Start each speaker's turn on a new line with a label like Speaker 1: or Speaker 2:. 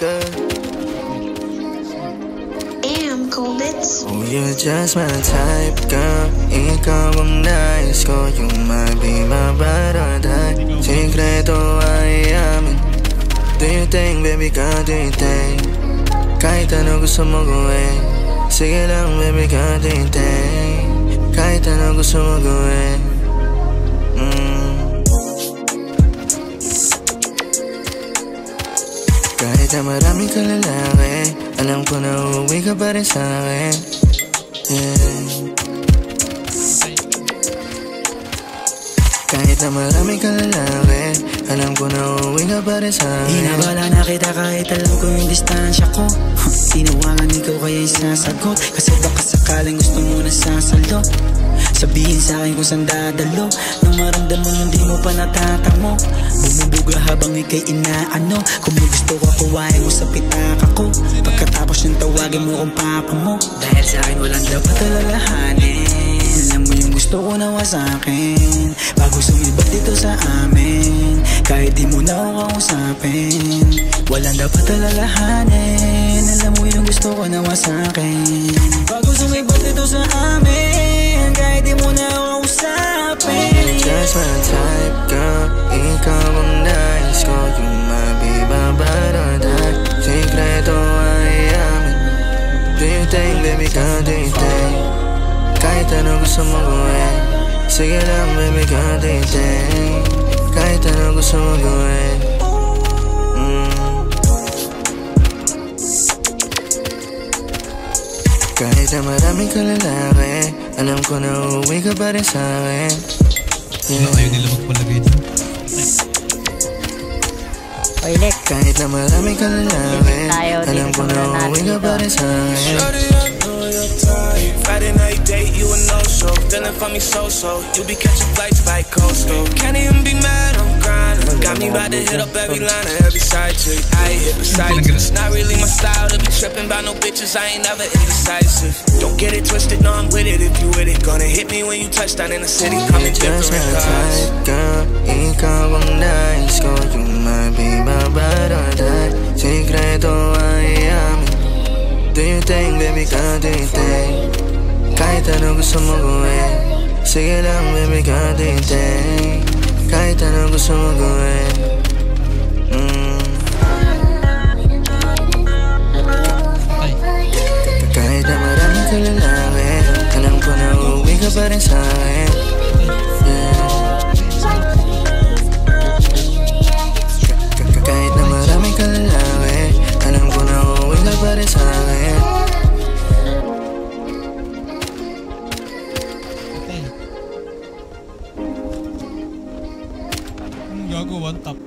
Speaker 1: ka.
Speaker 2: Damn, Colditz.
Speaker 1: Oh, you're just my type, girl. Ikaw ang nais ko, yung mabibabaraday. Sikreto ay amin. Do you think, baby, God, do you think? Kahit ano gusto mo gawin, sige lang, baby, God, do you think? Kahit ano gusto mo gawin. Kahit na maraming kalalaki, alam ko na uuwi ka pa rin sa'kin. Kahit na maraming kalalaki, alam ko na uuwi ka pa rin sa'kin.
Speaker 3: Inabala na kita kahit alam ko yung distansya ko. Tinawangan ikaw kaya yung sasagot, kasi baka sakaling gusto mo na sasalo. Sabihin sa'kin kung saan dadalo, nang maramdaman hindi mo pa natatamo. Bumubuga habang ika'y inaano, kung may gusto ko kuwain mo sa pitaka ko. Pagkatapos yung tawagin mo kung papa mo. Dahil sa'kin walang dapat alalahanin, alam mo yung gusto ko nawa sa'kin, bago sumibat dito sa amin. Kahit di mo na ako kausapin, walang dapat alalahanin, alam mo yung gusto ko nawa sa'kin, bago sumibat dito sa amin. Kahit di mo na ako kausapin.
Speaker 1: Just my type, girl. Ikaw ang nais ko, yung mabibabaraday. Sikreto ay amin. Do you think, baby, God, do you think? Kahit ano gusto mo gawin, sige lang, baby, God, do you think? Kahit ano gusto mo gawin. Kahit na maraming kalalaki, alam ko na uuwi ka pa rin sa'kin.
Speaker 4: Ayaw nila magpalagay dyan.
Speaker 5: Toilet.
Speaker 1: Kahit na maraming kalalaki, alam ko na uuwi ka pa rin sa'kin.
Speaker 6: Friday night date, you a no-show. Feeling for me so-so. You be catching flights like coastal. Can't even be mad, I'm grinding. Got me about to hit up every line of every side chick. I hit beside you. It's not really my style to be tripping by no bitches. I ain't never indecisive. Don't get it twisted, no, I'm with it if you with it. Gonna hit me when you touch down in the city. Come in different cars.
Speaker 1: Girl, ikaw ang nais ko, yung mabibabaraday. Sikreto ay amin. Do you think, baby, God, do you think? Kahit ano gusto mo gawin, sige lang, baby, God, do you think? Kahit ano gusto mo gawin. Kahit na maraming kalalaki, alam ko na uuwi ka pa rin sa'kin. Kahit na maraming kalalaki, alam ko na uuwi ka pa rin sa'kin.
Speaker 4: Gago, one tap.